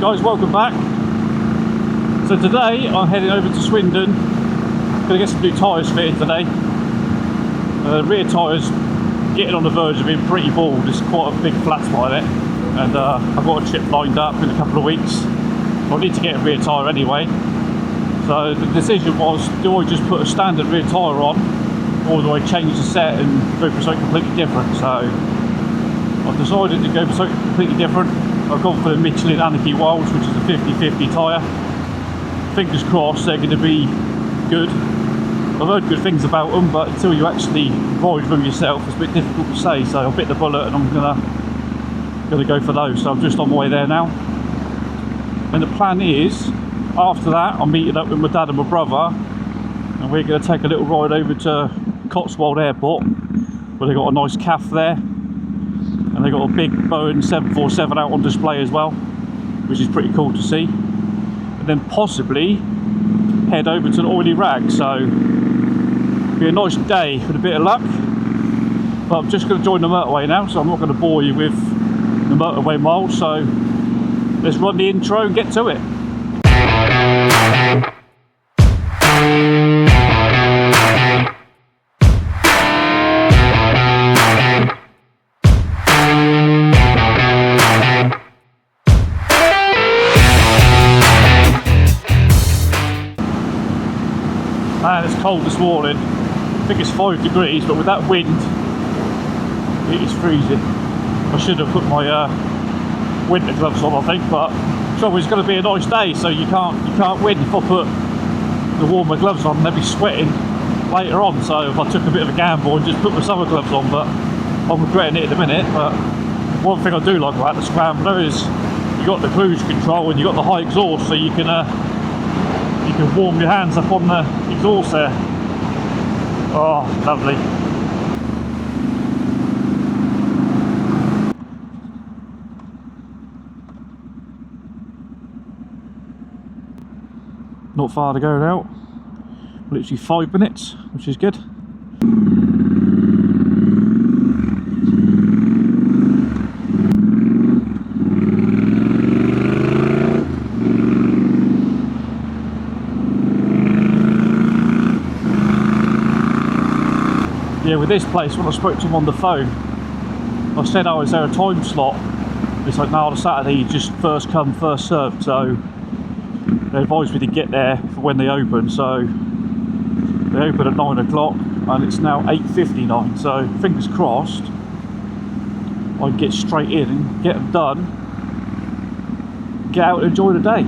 Guys, welcome back. So today I'm heading over to Swindon. Gonna get some new tyres fitted today. Rear tyres getting on the verge of being pretty bald. It's quite a big flat spot in it, and I've got a trip lined up in a couple of weeks. I need to get a rear tyre anyway. So the decision was, do I just put a standard rear tyre on, or do I change the set and go for something completely different? So I've decided to go for something completely different. I've gone for the Michelin Anakee Wilds, which is a 50/50 tyre. Fingers crossed they're going to be good. I've heard good things about them, but until you actually ride them yourself, it's a bit difficult to say. So I bit the bullet and I'm gonna go for those. So I'm just on my way there now. And the plan is, after that, I'm meeting up with my dad and my brother, and we're going to take a little ride over to Cotswold Airport, where they got a nice cafe there, and they got a big Boeing 747 out on display as well, which is pretty cool to see. And then possibly head over to the oily rag. So it'll be a nice day with a bit of luck. But I'm just going to join the motorway now, so I'm not going to bore you with the motorway miles. So let's run the intro and get to it. Man, it's cold this morning. I think it's 5 degrees, but with that wind, it is freezing. I should have put my winter gloves on, I think, but the trouble is, it's going to be a nice day, so you can't win. If I put the warmer gloves on, they'll be sweating later on. So if I took a bit of a gamble and just put my summer gloves on, but I'm regretting it at the minute. But one thing I do like about the Scrambler is you got the cruise control and you got the high exhaust, so you can warm your hands up on the exhaust there. Oh, lovely. Not far to go now. Literally 5 minutes, which is good. Yeah, with this place, when I spoke to him on the phone, I said, oh, is there a time slot? It's like, no, on a Saturday you just first come, first served. So they advised me to get there for when they open. So they open at 9 o'clock and it's now 8:59. So fingers crossed I can get straight in and get them done, get out and enjoy the day.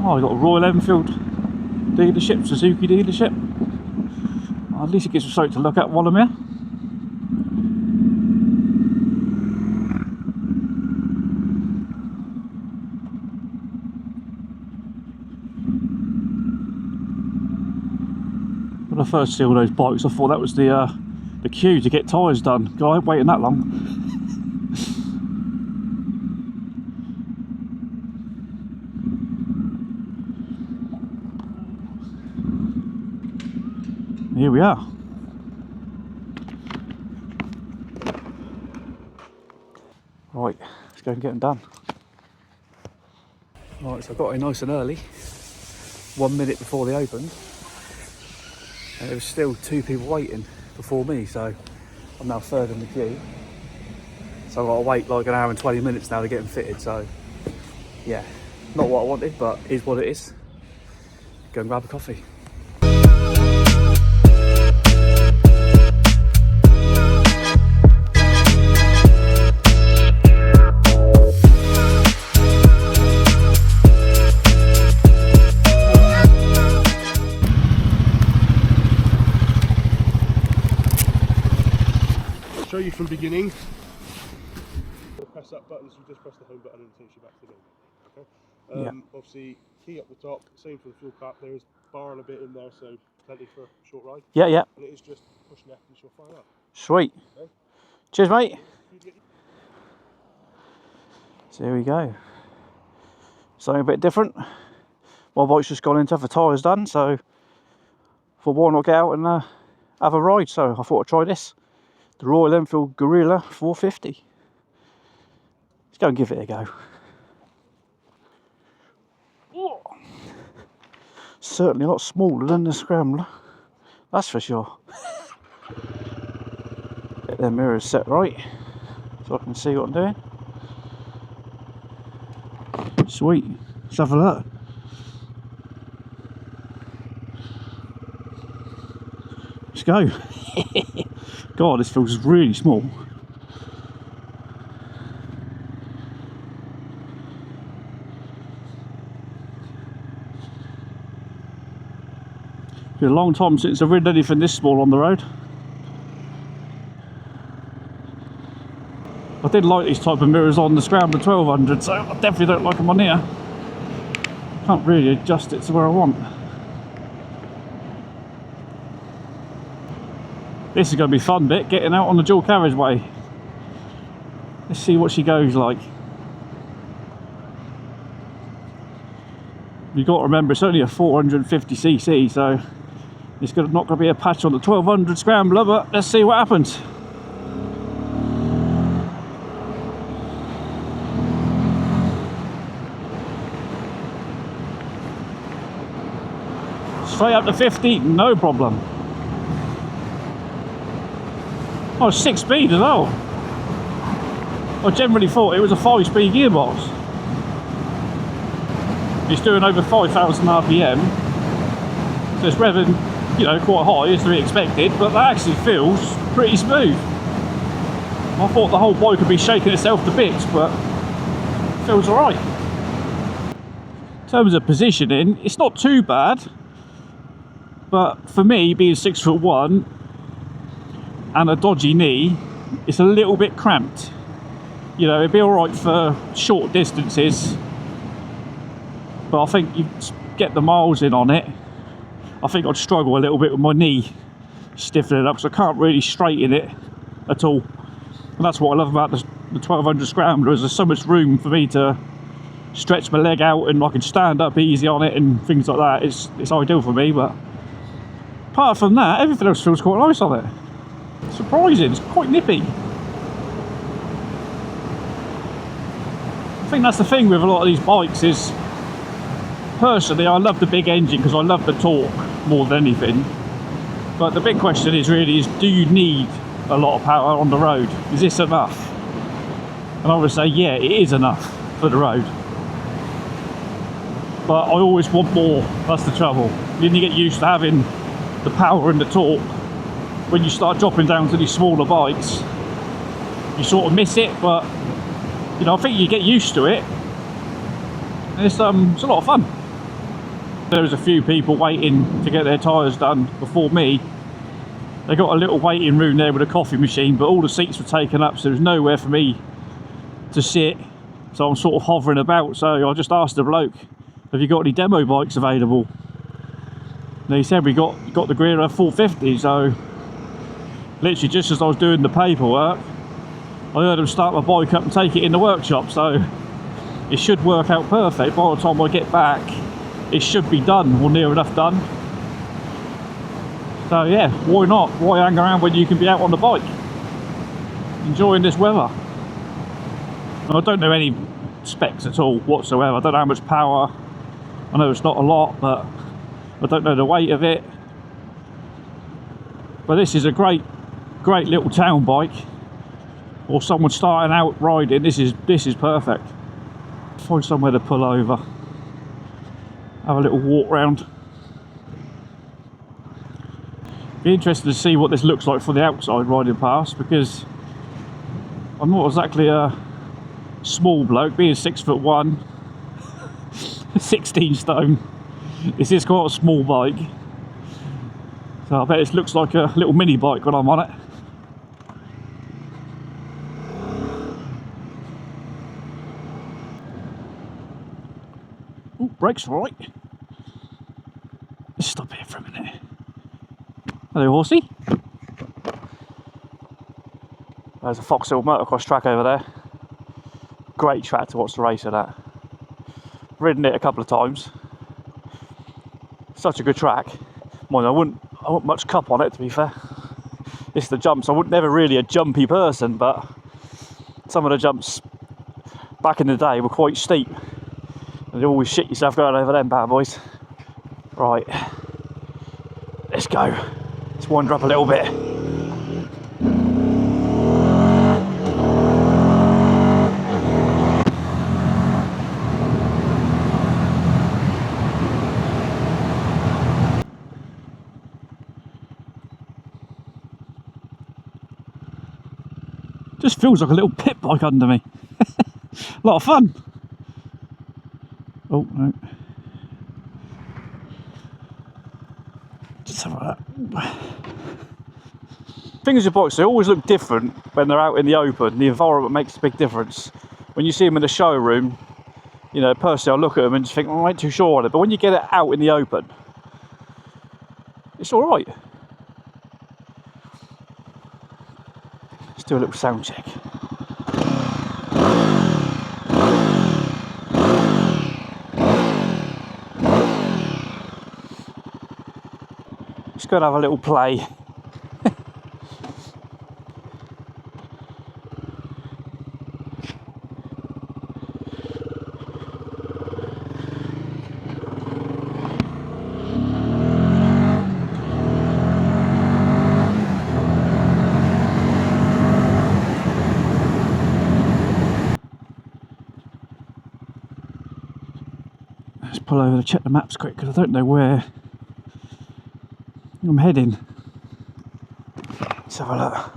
Oh, we've got a Royal Enfield dealership, Suzuki dealership. Well, at least it gives us something to look at while I'm here. When I first saw those bikes, I thought that was the queue to get tyres done. God, I ain't waiting that long. Here we are. Right, let's go and get them done. Right, so I got in nice and early, 1 minute before they opened, and there was still 2 people waiting before me, so I'm now third in the queue. So I've got to wait like an hour and 20 minutes now to get them fitted, so yeah, not what I wanted, but it is what it is. Go and grab a coffee. Show you from beginning. Press that button, so you just press the home button and it takes you back to the menu. Okay. Obviously, key up the top, same for the fuel cap. There is bar and a bit in there, so plenty for a short ride. Yeah. And it is just push left and she'll fire up. Sweet. Okay. Cheers, mate. So here we go. Something a bit different. My bike's just gone in to have the tyres done, so I thought why not get out and have a ride. So I thought I'd try this. The Royal Enfield Guerrilla 450. Let's go and give it a go. Certainly a lot smaller than the Scrambler, that's for sure. Get their mirrors set right so I can see what I'm doing. Sweet, let's have a look. Let's go. God, this feels really small. It's been a long time since I've ridden anything this small on the road. I did like these type of mirrors on the Scrambler 1200, so I definitely don't like them on here. Can't really adjust it to where I want. This is going to be fun bit, getting out on the dual carriageway. Let's see what she goes like. You've got to remember it's only a 450cc, so it's not going to be a patch on the 1200 Scrambler, but let's see what happens. Straight up to 50, no problem. Oh, 6-speed as well. I generally thought it was a 5-speed gearbox. It's doing over 5,000 RPM, so it's revving, you know, quite high as to be expected, but that actually feels pretty smooth. I thought the whole bike would be shaking itself to bits, but it feels alright. In terms of positioning, it's not too bad, but for me, being 6'1" and a dodgy knee, it's a little bit cramped. You know, it'd be alright for short distances, but I think you get the miles in on it, I think I'd struggle a little bit with my knee stiffening up, because I can't really straighten it at all. And that's what I love about the 1200 Scrambler, is there's so much room for me to stretch my leg out and I can stand up easy on it and things like that. It's ideal for me, but apart from that, everything else feels quite nice on it. Surprising, it's quite nippy. I think that's the thing with a lot of these bikes is, personally I love the big engine because I love the torque more than anything. But the big question is really do you need a lot of power on the road? Is this enough? And I would say yeah, it is enough for the road. But I always want more, that's the trouble. Then you get used to having the power and the torque. When you start dropping down to these smaller bikes, you sort of miss it, but you know, I think you get used to it. And it's a lot of fun. There's a few people waiting to get their tyres done before me. They got a little waiting room there with a coffee machine, but all the seats were taken up, so there's nowhere for me to sit. So I'm sort of hovering about. So I just asked the bloke, have you got any demo bikes available? And he said we got the Guerrilla 450, so literally just as I was doing the paperwork, I heard him start my bike up and take it in the workshop, so it should work out perfect. By the time I get back, it should be done, or near enough done. So yeah, why not? Why hang around when you can be out on the bike, enjoying this weather? And I don't know any specs at all whatsoever. I don't know how much power. I know it's not a lot, but I don't know the weight of it. But this is a great little town bike, or someone starting out riding. This is perfect. Find somewhere to pull over, have a little walk round. Be interested to see what this looks like for the outside riding past, because I'm not exactly a small bloke, being 6'1", 16 stone. This is quite a small bike, so I bet it looks like a little mini bike when I'm on it. Oh, brakes all right. Let's stop here for a minute. Hello, horsey. There's a Foxhill motocross track over there. Great track to watch the race at that. Ridden it a couple of times. Such a good track. Mind, I wouldn't much cup on it, to be fair. It's the jumps. I was never really a jumpy person, but some of the jumps back in the day were quite steep. And you always shit yourself going over them bad boys. Right, let's go. Let's wander up a little bit. Just feels like a little pit bike under me. A lot of fun. Oh no. Just have that. Things with bikes, they always look different when they're out in the open. The environment makes a big difference. When you see them in the showroom, you know, personally I look at them and just think, oh, I ain't too sure on it. But when you get it out in the open, it's alright. Let's do a little sound check. Just go and have a little play. Let's pull over to check the maps quick because I don't know where I'm heading. Let's have a look.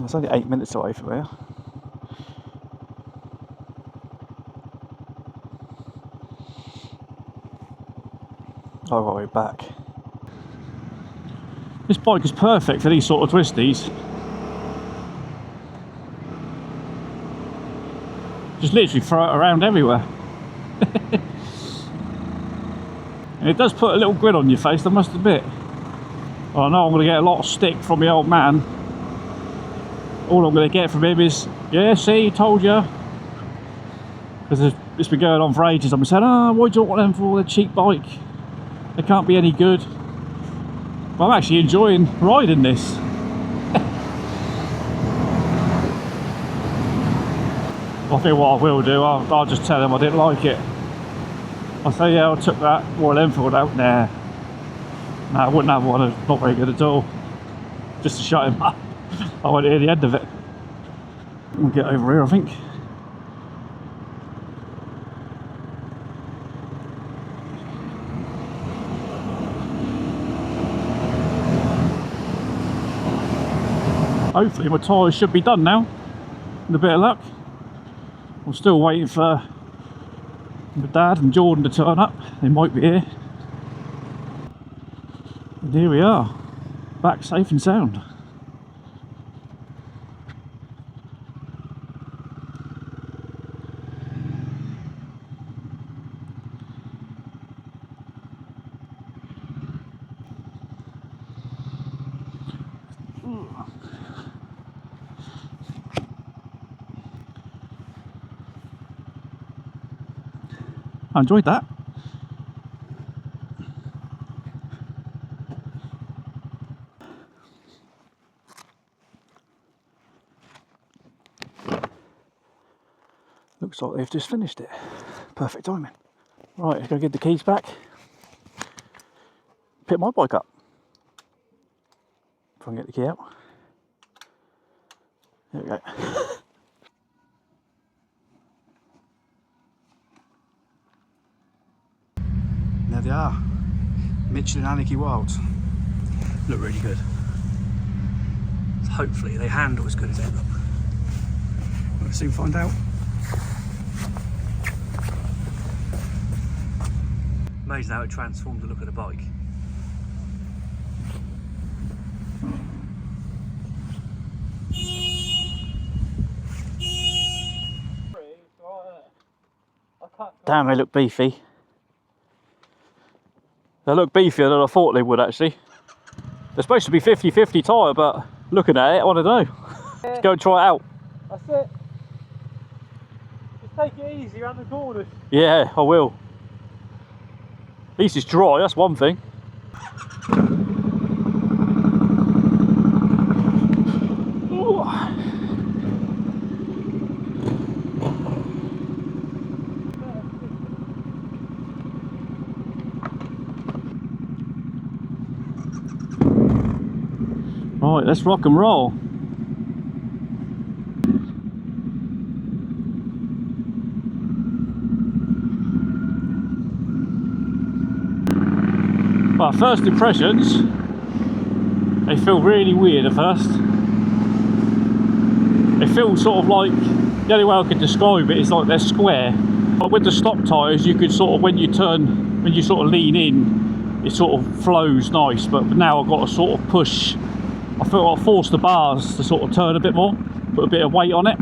It's only 8 minutes away from here. I've got to go back. This bike is perfect for these sort of twisties. Just literally throw it around everywhere. And it does put a little grin on your face, I must admit. Well, I know I'm going to get a lot of stick from the old man. All I'm going to get from him is, yeah, see, told you. Because it's been going on for ages. I've been saying, oh, why do you want them for? They're cheap bike. They can't be any good. But I'm actually enjoying riding this. I think what I will do, I'll just tell them I didn't like it. I'll say, yeah, I took that Royal Enfield out. Nah, I wouldn't have one. It's not very good at all. Just to shut him up. I won't hear the end of it. We'll get over here, I think. Hopefully my tyres should be done now. With a bit of luck. I'm still waiting for my dad and Jordan to turn up. They might be here. And here we are. Back safe and sound. I enjoyed that. Looks like they've just finished it. Perfect timing. Right, let's go get the keys back. Pick my bike up. If I can get the key out. There we go. There they are, Michelin Anakee Wilds. Look really good. So hopefully they handle as good as they look. We'll soon find out. Amazing how it transformed the look of the bike. Damn, they look beefy. They look beefier than I thought they would actually. They're supposed to be 50-50 tyre, but looking at it, I don't know. Let's go and try it out. That's it. Just take it easy around the corners. Yeah, I will. At least it's dry, that's one thing. Ooh. Right, let's rock and roll. Well, first impressions, they feel really weird at first. They feel sort of like, the only way I could describe it is like they're square. But with the stock tyres, you could sort of, when you sort of lean in, it sort of flows nice. But now I've got to sort of push, I feel I'll force the bars to sort of turn a bit more, put a bit of weight on it.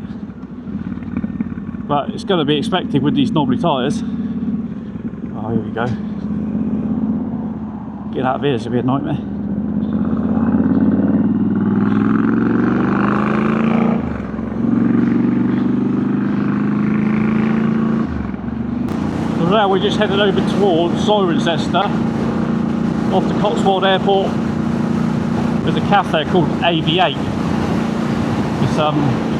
But it's going to be expected with these knobbly tyres. Oh, here we go. Get out of here, it's going to be a nightmare. So now we're just heading over towards Cirencester, off the Cotswold Airport. There's a cafe called AV8. It's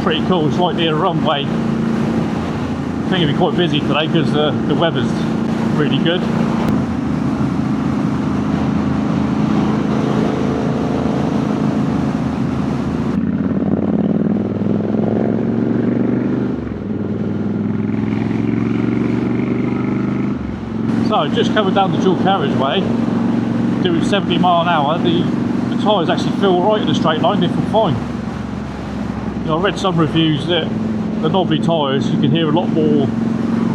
pretty cool, it's right near a runway. I think it'll be quite busy today because the weather's really good. So just coming down the dual carriageway, doing 70 mile an hour, the tyres actually feel alright in a straight line, they feel fine. You know, I read some reviews that the knobbly tyres, you can hear a lot more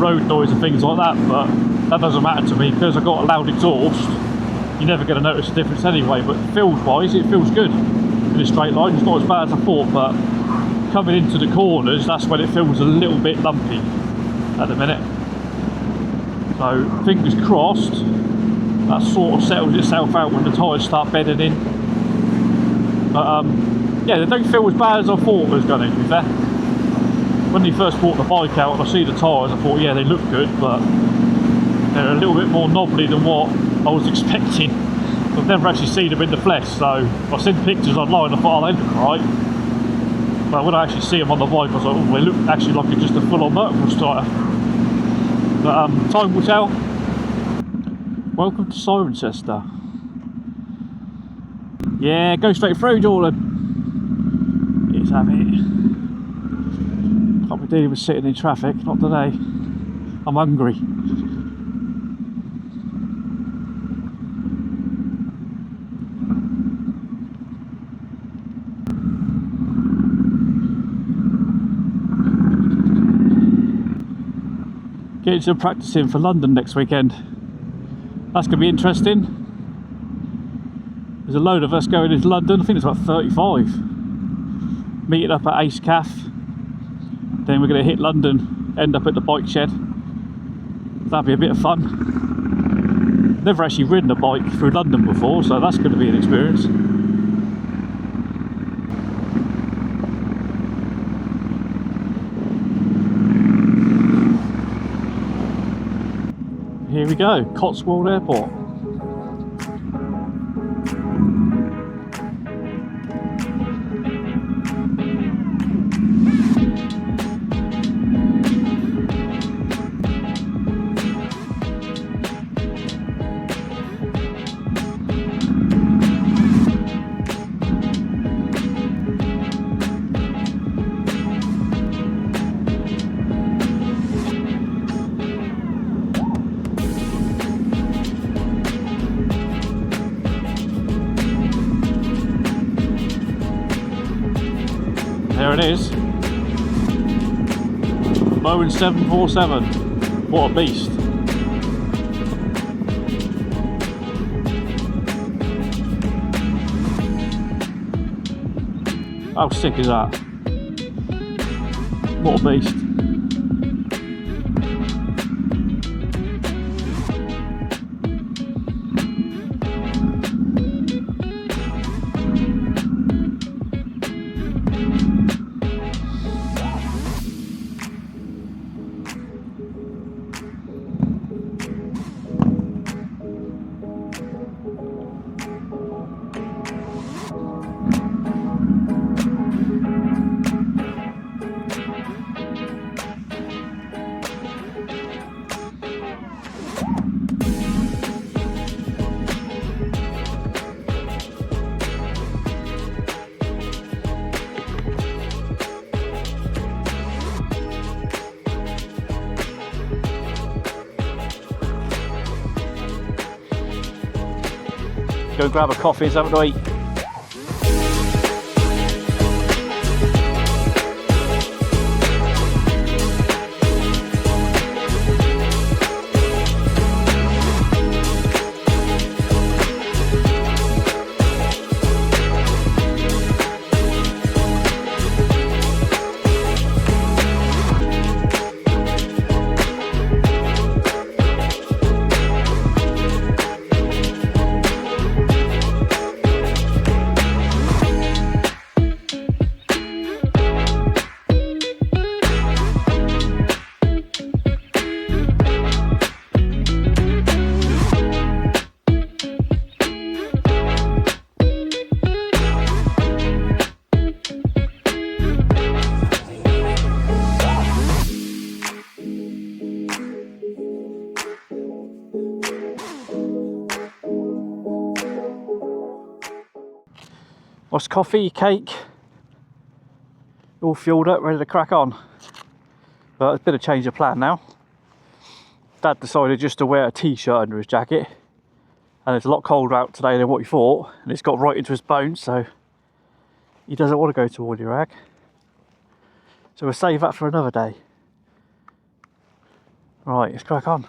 road noise and things like that, but that doesn't matter to me because I've got a loud exhaust. You're never going to notice a difference anyway, but feels wise, it feels good in a straight line. It's not as bad as I thought, but coming into the corners, that's when it feels a little bit lumpy at the minute. So fingers crossed that sort of settles itself out when the tyres start bedding in. But yeah, they don't feel as bad as I thought it was going to be fair. When we first brought the bike out and I see the tyres, I thought yeah, they look good, but they're a little bit more knobbly than what I was expecting. I've never actually seen them in the flesh, so I've seen pictures online, I thought, oh, they look right. But when I actually see them on the bike, I was like, oh, they look actually like just a full-on motocross tyre. But time will tell. Welcome to Cirencester. Yeah, go straight through, Jordan. Let's have it. Can't be dealing with sitting in traffic, not today. I'm hungry. Getting some practicing for London next weekend. That's going to be interesting. There's a load of us going into London. I think it's about 35. Meeting up at Ace Caff. Then we're going to hit London, end up at the bike shed. That'll be a bit of fun. Never actually ridden a bike through London before, so that's going to be an experience. Here we go, Cotswold Airport. There it is. Boeing 747. What a beast. How sick is that? What a beast. Go and grab a coffee and something to eat. What's coffee, cake, all fueled up, ready to crack on. But it's been a change of plan now. Dad decided just to wear a t-shirt under his jacket, and it's a lot colder out today than what he thought, and it's got right into his bones, so he doesn't want to go to Wadi Rag. So we'll save that for another day. Right, let's crack on.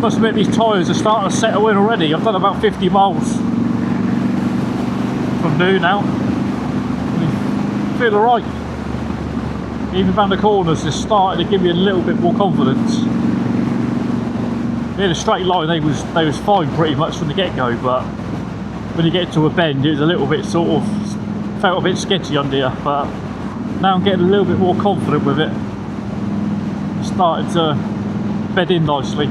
Must admit, these tyres are starting to settle in already. I've done about 50 miles from new now. I feel alright. Even round the corners, it's starting to give me a little bit more confidence. In a straight line, they was fine pretty much from the get-go, but when you get to a bend, it was a little bit sort of felt a bit sketchy under you. But now I'm getting a little bit more confident with it. It's starting to bed in nicely.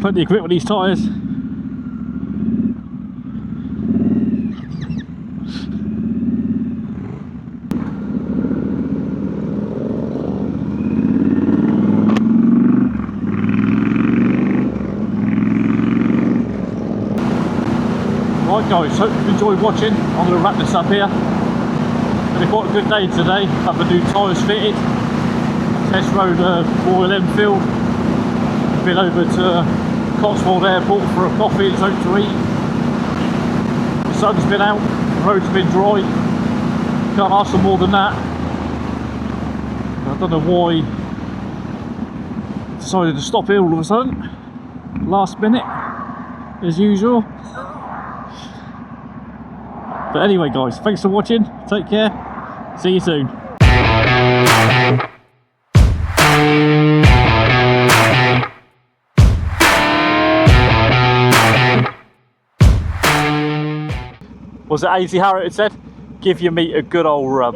Plenty of grip on these tyres. Right guys, hope you've enjoyed watching. I'm going to wrap this up here. Been quite a good day today. Have the new tyres fitted. Test rode Royal Enfield. Been over to Cotswold Airport for a coffee and something to eat. The sun's been out, the road's been dry. Can't ask for more than that. I don't know why I decided to stop here all of a sudden. Last minute, as usual. But anyway guys, thanks for watching. Take care. See you soon. Was it AC Harriet had said? Give your meat a good old rub.